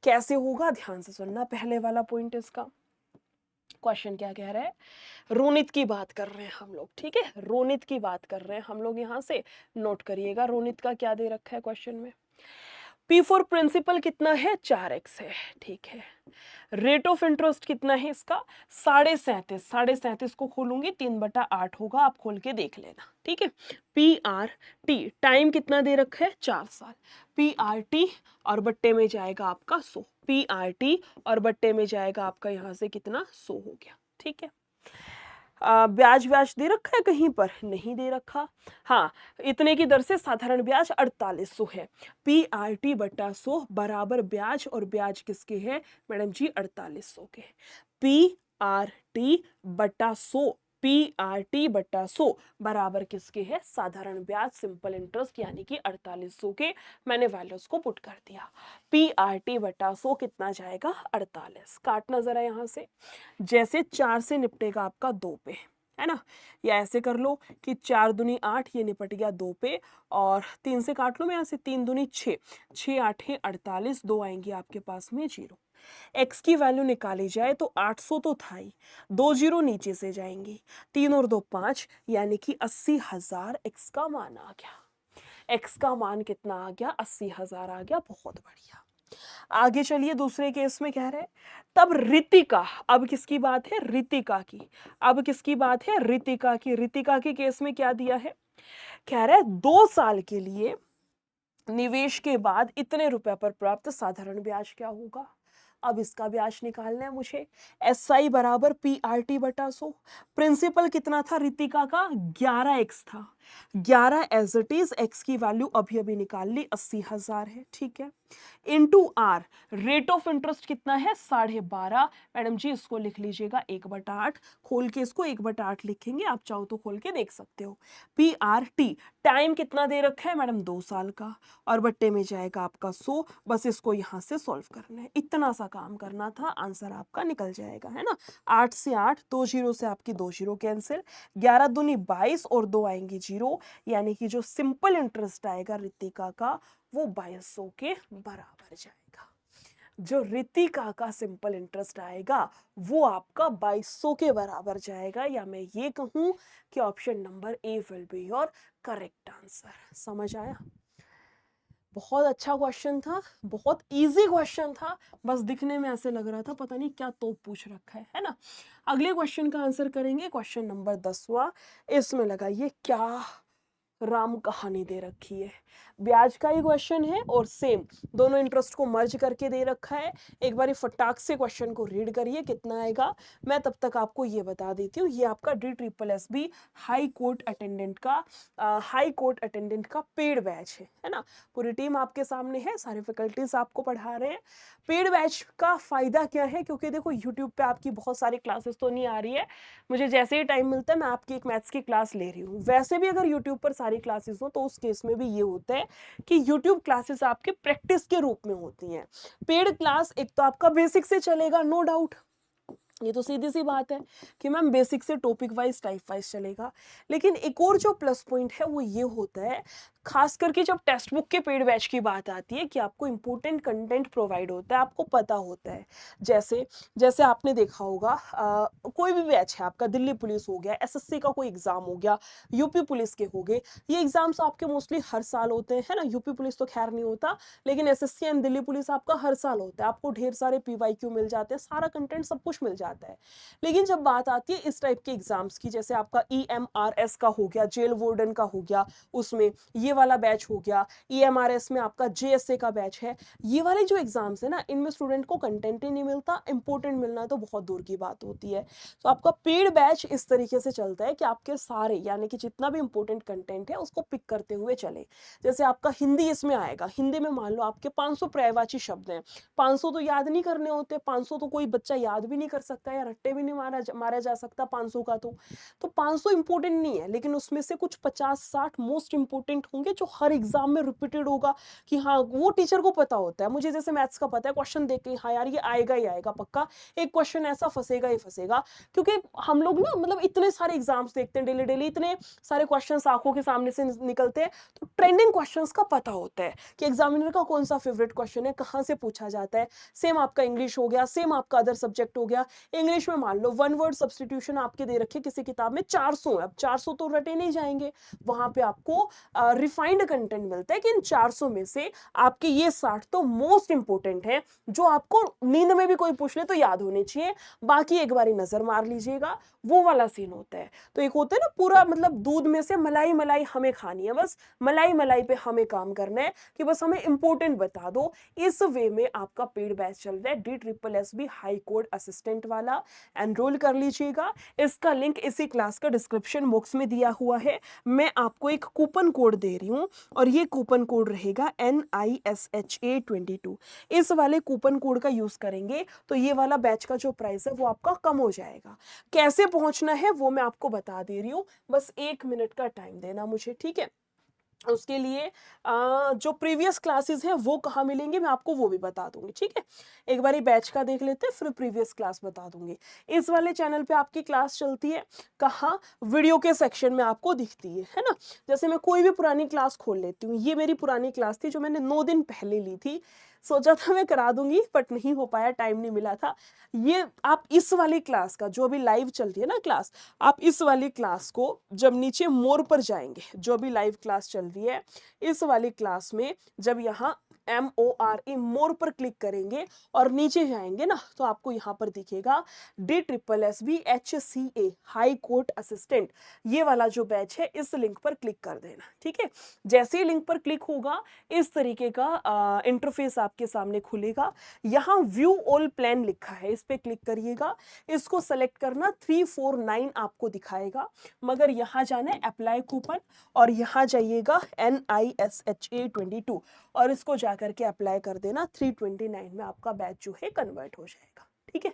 कैसे होगा, ध्यान से सुनना पहले वाला पॉइंट इसका। क्वेश्चन क्या कह रहा है, रोनित की बात कर रहे हैं हम लोग, ठीक है, रोनित की बात कर रहे हैं हम लोग। यहां से नोट करिएगा रोनित का क्या दे रखा है क्वेश्चन में। पी फॉर प्रिंसिपल कितना है, 4x है, ठीक है। रेट ऑफ इंटरेस्ट कितना है इसका, 37.5 को खोलूंगी 3/8 होगा, आप खोल के देख लेना, ठीक है। पी आर टी टाइम कितना दे रखा है, 4 साल। पी आर टी और बट्टे में जाएगा आपका 100, पी आर टी और बट्टे में जाएगा आपका यहां से कितना, 100 हो गया, ठीक है। ब्याज व्याज दे रखा है कहीं पर, नहीं दे रखा। हाँ, इतने की दर से साधारण ब्याज 4800 है। पी आर टी बट्टा 100 बराबर ब्याज, और ब्याज किसके है मैडम जी, 4800 के। पी आर टी बट्टा 100, पी आर टी बट्टा 100 बराबर किसके है, साधारण ब्याज, सिंपल इंटरेस्ट, यानी कि 4800 के। मैंने वैल्यूज को पुट कर दिया। पी आर टी बट्टा 100 कितना जाएगा, 48। काटना जरा यहां से, जैसे 4 से निपटेगा आपका 2 पे, है ना, या ऐसे कर लो कि 4 दूनी 8, ये निपट गया 2 पे, और 3 से काट लो मैं यहाँ से, 3 दूनी 6, 6 8 48, 2 आएंगे आपके पास में 0। एक्स की वैल्यू निकाली जाए तो 800 तो था ही, 2 जीरो नीचे से जाएंगी, 3 और 2 5, यानी कि 80,000 एक्स का मान आ गया। एक्स का मान कितना आ गया, 80,000 आ गया, बहुत बढ़िया। आगे चलिए, दूसरे केस में कह रहे हैं, तब रितिका, अब किसकी बात है, रितिका की, अब किसकी बात है, रितिका की। रितिका के केस में क्या दिया है, कह रहा है 2 साल के लिए निवेश के बाद इतने रुपए पर प्राप्त साधारण ब्याज क्या होगा। अब इसका ब्याज निकालना है मुझे। एस आई बराबर पी आर टी बटा 100। प्रिंसिपल कितना था रितिका का, 11x था, 11 एज इट इज, एक्स की वैल्यू अभी अभी निकाल ली, 80,000 है, ठीक है। Into R, rate of interest कितना है, 12.5। मैडम जी इसको लिख लीजिएगा 1/8, खोल के इसको 1/8 लिखेंगे, आप चाहो तो खोल के देख सकते हो। पी आर टी, टाइम कितना दे रखा है मैडम, 2 साल का, और बट्टे में जाएगा आपका 100। बस इसको यहां से सॉल्व करना है, इतना सा काम करना था, आंसर आपका निकल जाएगा, है ना। 8 से 8, 2 जीरो से आपकी 2 जीरो कैंसिल, 11 दूनी 22 और 2 आएंगे 0, यानी कि जो सिंपल इंटरेस्ट आएगा रितिका का वो 2200 के बराबर जाएगा। जो रितिका का सिंपल इंटरेस्ट आएगा वो आपका 2200 के बराबर जाएगा, या मैं ये कहूं कि option number A will be your correct answer. समझ आया, बहुत अच्छा क्वेश्चन था, बहुत इजी क्वेश्चन था, बस दिखने में ऐसे लग रहा था पता नहीं क्या तोप पूछ रखा है ना। अगले क्वेश्चन का आंसर करेंगे, क्वेश्चन नंबर 10वां। इसमें लगाइए क्या राम कहानी दे रखी है। ब्याज का ही क्वेश्चन है और सेम दोनों इंटरेस्ट को मर्ज करके दे रखा है। एक बार फटाक से क्वेश्चन को रीड करिए कितना आएगा। मैं तब तक आपको ये बता देती हूँ, ये आपका DSSB हाई कोर्ट अटेंडेंट का पेड बैच है ना। पूरी टीम आपके सामने है, सारे फैकल्टीज आपको पढ़ा रहे हैं। पेड बैच का फायदा क्या है, क्योंकि देखो यूट्यूब पे आपकी बहुत सारी क्लासेस तो नहीं आ रही है, मुझे जैसे ही टाइम मिलता है मैं आपकी एक मैथ्स की क्लास ले रही हूँ। वैसे भी अगर यूट्यूब पर सारी क्लासेस हो तो उस केस में भी ये होता है कि यूट्यूब क्लासेस आपके प्रैक्टिस के रूप में होती हैं। पेड क्लास एक तो आपका बेसिक से चलेगा, नो डाउट, ये तो सीधी सी बात है कि मैम बेसिक से टॉपिक वाइज टाइप वाइज चलेगा। लेकिन एक और जो प्लस पॉइंट है वो ये होता है, खास करके जब टेक्स्ट बुक के पेड बैच की बात आती है, कि आपको इंपॉर्टेंट कंटेंट प्रोवाइड होता है, आपको पता होता है। जैसे जैसे आपने देखा होगा, कोई भी बैच है आपका, दिल्ली पुलिस हो गया, एसएससी का कोई एग्जाम हो गया, यूपी पुलिस के हो गए, ये एग्जाम्स आपके मोस्टली हर साल होते हैं, है ना। यूपी पुलिस तो खैर नहीं होता, लेकिन एसएससी एंड दिल्ली पुलिस आपका हर साल होता है। आपको ढेर सारे पीवाईक्यू मिल जाते हैं, सारा कंटेंट सब कुछ मिल जाता है। लेकिन जब बात आती है इस टाइप के एग्जाम्स की, जैसे आपका EMRS का हो गया, जेल वार्डन का हो गया, उसमें ये वाला बैच हो गया, EMRS में आपका JSA का बैच है, ये वाले जो एग्जाम्स है ना, इनमें स्टूडेंट को कंटेंट ही नहीं मिलता, इंपॉर्टेंट मिलना तो बहुत दूर की बात होती है। तो आपका पेड बैच इस तरीके से चलता है कि आपके सारे यानी कि जितना भी इंपॉर्टेंट कंटेंट है उसको पिक करते हुए चले। जैसे आपका हिंदी इसमें आएगा, हिंदी में मान लो आपके 500 पर्यायवाची शब्द हैं, 500 तो याद नहीं करने होते, 500 तो कोई बच्चा याद भी नहीं कर सकता या रट्टे भी नहीं मारा जा सकता 500 का। तो 500 इंपॉर्टेंट नहीं है, लेकिन उसमें से कुछ 50-60 मोस्ट इंपॉर्टेंट होंगे जो हर एग्जाम में रिपीटेड होगा कि हाँ वो टीचर को पता होता है। मुझे जैसे मैथ्स का पता है, क्वेश्चन देख के हाँ यार ये आएगा ही आएगा पक्का, एक क्वेश्चन ऐसा फंसेगा ही फंसेगा, क्योंकि हम लोग ना मतलब इतने सारे एग्जाम्स देखते हैं डेली डेली, इतने सारे क्वेश्चंस आंखों के सामने से निकलते हैं, तो ट्रेंडिंग क्वेश्चंस का पता होता है कि एग्जामिनर का कौन सा फेवरेट क्वेश्चन है, कहाँ से पूछा जाता है। सेम आपका इंग्लिश हो गया, सेम आपका अदर सब्जेक्ट हो गया। इंग्लिश में मान लो वन वर्ड सब्सटीट्यूशन आपके दे रखे किसी किताब में 400 है, अब 400 तो रटे नहीं जाएंगे, वहां पे आपको रिफाइंड कंटेंट मिलता है कि इन 400 में से आपके ये 60 तो मोस्ट इंपोर्टेंट है, जो आपको नींद में भी कोई पूछ ले तो याद होने चाहिए, बाकी एक बारी नजर मार लीजिएगा, वो वाला सीन होता है। तो एक होता है ना पूरा मतलब दूध में से मलाई मलाई हमें खानी है, बस मलाई मलाई पे हमें काम करना है कि बस हमें इंपॉर्टेंट बता दो। इस वे में आपका पेड बैच चल रहा है DSSB हाई कोर्ट असिस्टेंट वाला, एनरोल कर लीजिएगा। इसका लिंक इसी क्लास का डिस्क्रिप्शन बॉक्स में दिया हुआ है। मैं आपको एक कूपन कोड दे रही हूँ और ये कूपन कोड रहेगा NISHA22। इस वाले कूपन कोड का यूज करेंगे तो ये वाला बैच का जो प्राइस है वो आपका कम हो जाएगा। कैसे पहुंचना है वो मैं आपको बता दे रही हूँ, बस 1 मिनट का टाइम देना मुझे, ठीक है। उसके लिए जो प्रीवियस क्लासेस हैं वो कहाँ मिलेंगे मैं आपको वो भी बता दूंगी, ठीक है। एक बारी बैच का देख लेते हैं फिर प्रीवियस क्लास बता दूंगी। इस वाले चैनल पे आपकी क्लास चलती है कहाँ, वीडियो के सेक्शन में आपको दिखती है ना। जैसे मैं कोई भी पुरानी क्लास खोल लेती हूँ, ये मेरी पुरानी क्लास थी जो मैंने 9 दिन पहले ली थी, सोचा था मैं करा दूंगी बट नहीं हो पाया, टाइम नहीं मिला था। ये आप इस वाली क्लास का जो अभी लाइव चल रही है ना क्लास, आप इस वाली क्लास को जब नीचे मोर पर जाएंगे, जो अभी लाइव क्लास चल रही है इस वाली क्लास में, जब यहाँ MORE मोर पर क्लिक करेंगे और नीचे जाएंगे ना तो आपको यहाँ पर दिखेगा DSSB HCA high court assistant, ये वाला जो बैच है इस लिंक पर क्लिक कर देना, ठीक है। जैसे ही लिंक पर क्लिक होगा इस तरीके का इंटरफेस आपके सामने खुलेगा। यहाँ व्यू ऑल प्लान लिखा है, इस पे क्लिक करिएगा, इसको सेलेक्ट करना 349 आपको दिखाएगा, मगर यहाँ जाना है अप्लाई कूपन और यहाँ जाइएगा NISHA22 और इसको जाकर के अप्लाई कर देना। 329 में आपका बैच जो है कन्वर्ट हो जाएगा, ठीक है।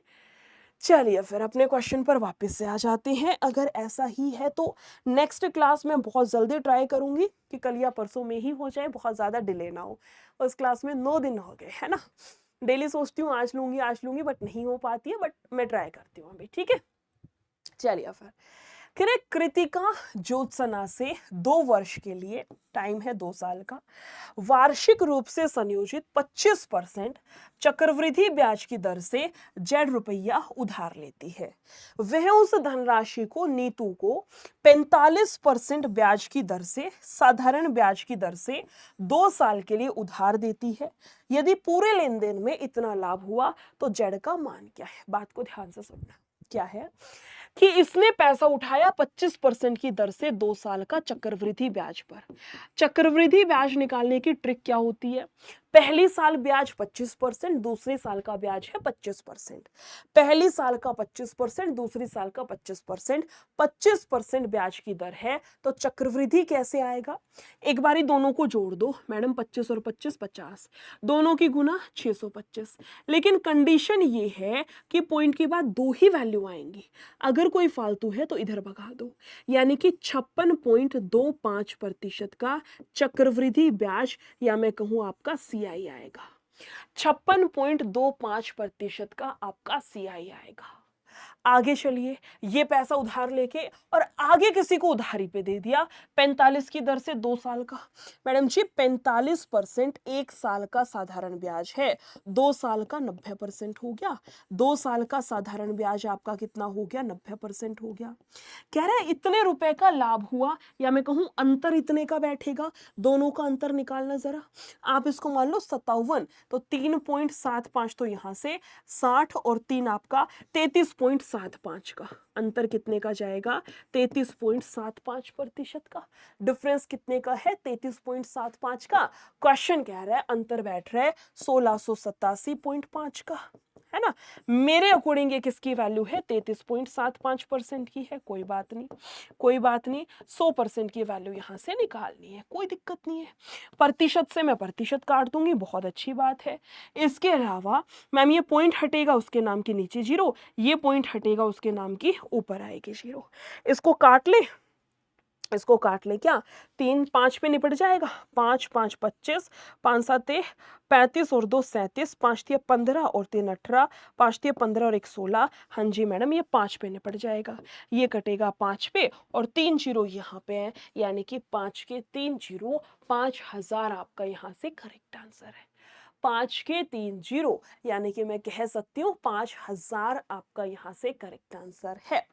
चलिए फिर अपने क्वेश्चन पर वापस से आ जाते हैं। अगर ऐसा ही है तो नेक्स्ट क्लास में बहुत जल्दी ट्राई करूंगी कि कल या परसों में ही हो जाए, बहुत ज़्यादा डिले ना हो। उस क्लास में 9 दिन हो गए है ना, डेली सोचती हूँ आज लूंगी बट नहीं हो पाती है, बट मैं ट्राई करती हूँ अभी, ठीक है। चलिए फिर कृतिका ज्योत्सना से 2 वर्ष के लिए, टाइम है 2 साल का, वार्षिक रूप से संयोजित 25% चक्रवृद्धि ब्याज की दर से ₹1 उधार लेती है। वह उस धनराशि को नीतू को 45% ब्याज की दर से साधारण ब्याज की दर से 2 साल के लिए उधार देती है। यदि पूरे लेन देन में इतना लाभ हुआ तो जेड का मान क्या है। बात को ध्यान से सुनना, क्या है कि इसने पैसा उठाया 25% की दर से 2 साल का चक्रवृद्धि ब्याज पर। चक्रवृद्धि ब्याज निकालने की ट्रिक क्या होती है, पहली साल ब्याज 25%, दूसरे साल का ब्याज है 25%। पहली साल का 25%, दूसरी साल का 25%, 25% ब्याज की दर है तो चक्रवृद्धि कैसे आएगा। एक बारी दोनों को जोड़ दो मैडम, 25 और 25 50, दोनों की गुना 625। लेकिन कंडीशन ये है कि पॉइंट के बाद 2 ही वैल्यू आएंगी, अगर कोई फालतू है तो इधर भगा दो, यानी कि 56.25% का चक्रवृद्धि ब्याज या मैं कहूं आपका CI आएगा। 56.25% का आपका CI आएगा। आगे चलिए, ये पैसा उधार लेके और आगे किसी को उधारी पे दे दिया 45 की दर से 2 साल का। मैडम जी 45% 1 साल का साधारण ब्याज है, 2 साल का 90% हो गया, 2 साल का साधारण ब्याज आपका कितना हो गया 90% हो गया। कह रहे हैं इतने रुपए का लाभ हुआ या मैं कहूं अंतर इतने का बैठेगा, दोनों का अंतर निकालना जरा। आप इसको मान लो 57 तो 3.75 तो यहां से 60 और 3 आपका 33.7 33.75 का, अंतर कितने का जाएगा? 33.75% का। डिफरेंस कितने का है? 33.75 का। क्वेश्चन कह रहा है अंतर बैठ रहा है 1687.5 का, है ना। मेरे अकॉर्डिंग ये किसकी वैल्यू है? 33.75% की है। कोई बात नहीं, कोई बात नहीं, 100% की वैल्यू यहां से निकालनी है, कोई दिक्कत नहीं है। प्रतिशत से मैं प्रतिशत काट दूंगी, बहुत अच्छी बात है। इसके अलावा मैम ये पॉइंट हटेगा उसके नाम के नीचे जीरो, ये पॉइंट हटेगा उसके नाम की ऊपर आएगी जीरो। इसको काट ले, इसको काट ले, क्या 3 5 पे निपट जाएगा? 5 5 25, 5 7 35 और 2 37, 5 3 15 और 3 18, 5 3 15 और 1 16। हाँ जी मैडम, ये 5 पे निपट जाएगा, ये कटेगा 5 पे और 3 जीरो यहाँ पे है, यानी कि 5 के 3 जीरो, 5000 आपका यहाँ से करेक्ट आंसर है। 5 के 3 जीरो, यानी कि मैं कह सकती हूँ 5000 आपका यहाँ से करेक्ट आंसर है।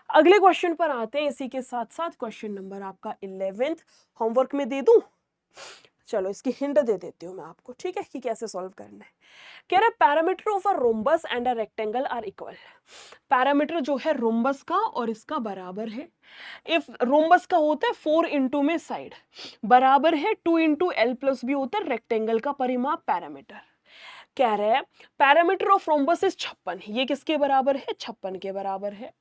अगले क्वेश्चन पर आते हैं, इसी के साथ साथ क्वेश्चन नंबर आपका 11th होमवर्क में दे दूं? चलो इसकी हिंट दे देती हूँ मैं आपको, ठीक है, कि कैसे सॉल्व करना है। कह रहा है parameter of a rhombus and a rectangle are equal. Parameter जो है रोम्बस का और इसका बराबर है। इफ रोम्बस का होता है 4 इंटू में साइड, बराबर है 2 इंटू एल प्लस बी होता है रेक्टेंगल का परिमाप पैरामीटर। कह रहे हैं पैरामीटर ऑफ रोम्बस इज 56, ये किसके बराबर है? 56 के बराबर है।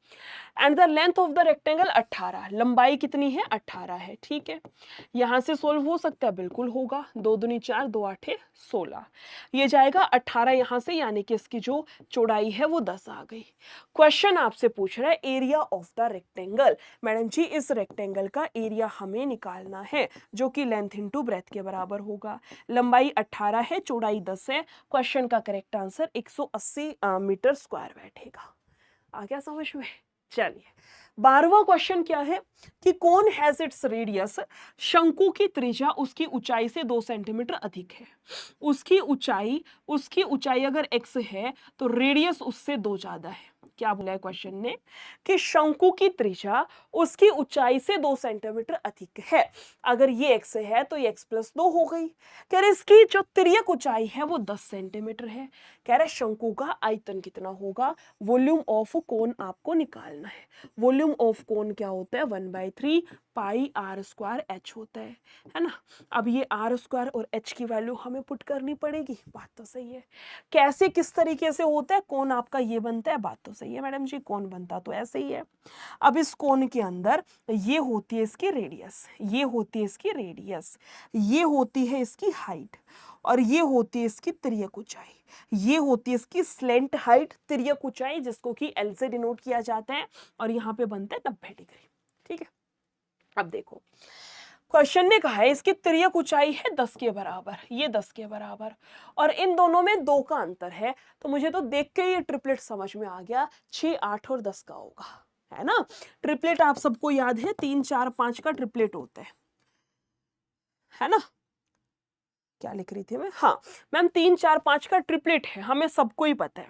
And the length of the rectangle 18, लंबाई कितनी है? 18 है, ठीक है। यहां से सोल्व हो सकता है, बिल्कुल होगा। 2 दूनी 4, 2 8 16, ये जाएगा 18 यहां से, यानी कि इसकी जो चौड़ाई है वो 10 आ गई। क्वेश्चन आपसे पूछ रहा है area of the rectangle. Madam ji इस रेक्टेंगल का एरिया हमें निकालना है, जो कि लेंथ इंटू ब्रेथ के बराबर होगा। लंबाई 18 है, चौड़ाई 10 है। क्वेश्चन का करेक्ट आंसर 180 मीटर स्क्वायर बैठेगा। आ गया समझ में? चलिए 12वां क्वेश्चन क्या है कि कौन हैज इट्स रेडियस, शंकु की त्रिज्या उसकी ऊंचाई से 2 सेंटीमीटर अधिक है। उसकी ऊंचाई अगर x है तो रेडियस उससे 2 ज्यादा है। क्या बोला है क्वेश्चन ने? कि शंकु की त्रिज्या उसकी ऊंचाई से 2 सेंटीमीटर अधिक है। अगर ये x है तो ये x प्लस 2 हो गई। कह रहे इसकी जो तिर्यक ऊंचाई है वो 10 सेंटीमीटर है। कह रहे शंकु का आयतन कितना होगा? वॉल्यूम ऑफ कोन आपको निकालना है। वॉल्यूम ऑफ कोन क्या होता है? 1/3 पाई आर स्क्वायर एच होता है ना। अब ये आर स्क्वायर और एच की वैल्यू हमें पुट करनी पड़ेगी, बात तो सही है। कैसे किस तरीके से होता है कोन आपका ये बनता है? बात तो सही है मैडम जी, कोन बनता तो ऐसे ही है। अब इस कोन के अंदर ये होती है इसकी रेडियस, ये होती है इसकी रेडियस, ये होती है इसकी हाइट, और ये होती है इसकी तिर्यक ऊंचाई, ये होती है इसकी स्लेंट हाइट, तिर्यक ऊंचाई, जिसको कि एल से डिनोट किया जाता है, और यहाँ पे बनता है 90 डिग्री, ठीक है। अब देखो क्वेश्चन ने कहा है इसकी तिर्यक ऊंचाई है 10 के बराबर, ये 10 के बराबर, और इन दोनों में 2 का अंतर है। तो मुझे तो देख के ये ट्रिपलेट समझ में आ गया, 6 8 और 10 का होगा, है ना। ट्रिपलेट आप सबको याद है 3 4 5 का ट्रिपलेट होता है ना। क्या लिख रही थी मैं? हाँ मैम 3 4 5 का ट्रिपलेट है, हमें सबको ही पता है।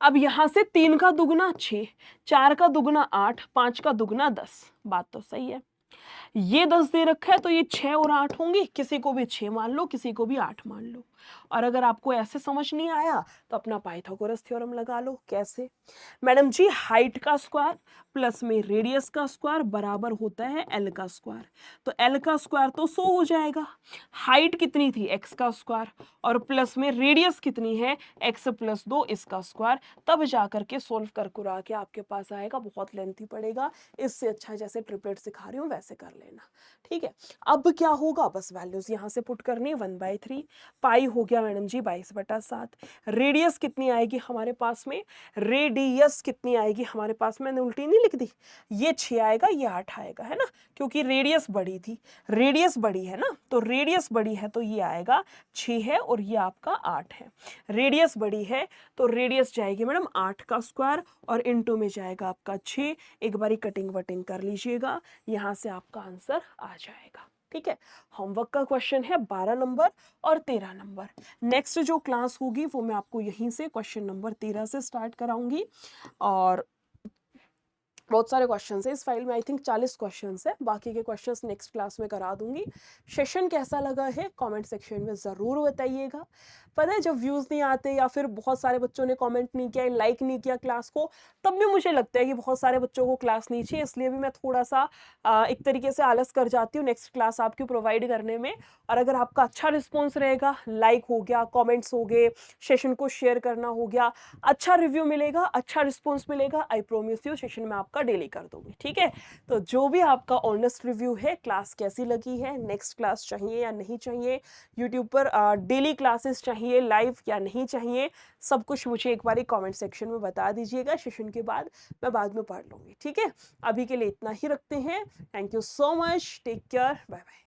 अब यहां से 3 का दुगना 6, 4 का दुगना 8, 5 का दुगना 10, बात तो सही है। ये 10 दे रखा है तो ये 6 और 8 होंगी, किसी को भी 6 मान लो, किसी को भी 8 मान लो। और अगर आपको ऐसे समझ नहीं आया तो अपना पाइथागोरस थ्योरम लगा लो। कैसे? मैडम जी हाइट का स्क्वायर प्लस में रेडियस का स्क्वायर बराबर होता है एल का स्क्वायर। तो एल का स्क्वायर तो 100 हो जाएगा। हाइट कितनी थी? एक्स का स्क्वायर, और प्लस में रेडियस कितनी है? एक्स प्लस 2 इसका स्क्वायर। तब जाकर के सोल्व कर कुरा के आपके पास आएगा, बहुत लेंथी पड़ेगा। इससे अच्छा जैसे ट्रिपलेट सिखा रही हूँ वैसे कर लेना, ठीक है। अब क्या होगा? बस वैल्यूज यहाँ से पुट करनी, 1/3 पाई हो गया मैडम जी 22/7। रेडियस कितनी आएगी हमारे पास में? रेडियस कितनी आएगी हमारे पास? मैंने उल्टी नहीं लिख दी, ये 6 आएगा, ये 8 आएगा, है ना, क्योंकि रेडियस बड़ी थी, रेडियस बड़ी है ना, तो रेडियस बड़ी है तो ये आएगा 6 है, और ये आपका 8 है। रेडियस बड़ी है तो रेडियस जाएगी मैडम 8 का स्क्वायर, और इनटू में जाएगा आपका 6। एक बारी कटिंग वटिंग कर लीजिएगा, यहां से आपका आंसर आ जाएगा, ठीक है। होमवर्क का क्वेश्चन है 12 नंबर और 13 नंबर। नेक्स्ट जो क्लास होगी वो मैं आपको यहीं से क्वेश्चन नंबर 13 से स्टार्ट कराऊंगी, और बहुत सारे क्वेश्चंस हैं इस फाइल में, आई थिंक 40 क्वेश्चंस हैं, बाकी के क्वेश्चंस नेक्स्ट क्लास में करा दूंगी। सेशन कैसा लगा है कमेंट सेक्शन में ज़रूर बताइएगा। पता है जब व्यूज़ नहीं आते या फिर बहुत सारे बच्चों ने कमेंट नहीं किया, लाइक नहीं किया क्लास को, तब भी मुझे लगता है कि बहुत सारे बच्चों को क्लास नहीं चाहिए, इसलिए भी मैं थोड़ा सा एक तरीके से आलस कर जाती हूँ नेक्स्ट क्लास आपकी प्रोवाइड करने में। और अगर आपका अच्छा रिस्पॉन्स रहेगा, लाइक हो गया, कमेंट्स हो गए, सेशन को शेयर करना हो गया, अच्छा रिव्यू मिलेगा, अच्छा रिस्पॉन्स मिलेगा, आई प्रॉमिस यू सेशन में आपका डेली कर दूंगी, ठीक है। तो जो भी आपका ऑनेस्ट रिव्यू है, क्लास कैसी लगी है, नेक्स्ट क्लास चाहिए या नहीं चाहिए, यूट्यूब पर डेली क्लासेस चाहिए लाइव या नहीं चाहिए, सब कुछ मुझे एक बार कमेंट सेक्शन में बता दीजिएगा। सेशन के बाद मैं बाद में पढ़ लूंगी, ठीक है। अभी के लिए इतना ही रखते हैं। Thank you so much, take care, bye bye.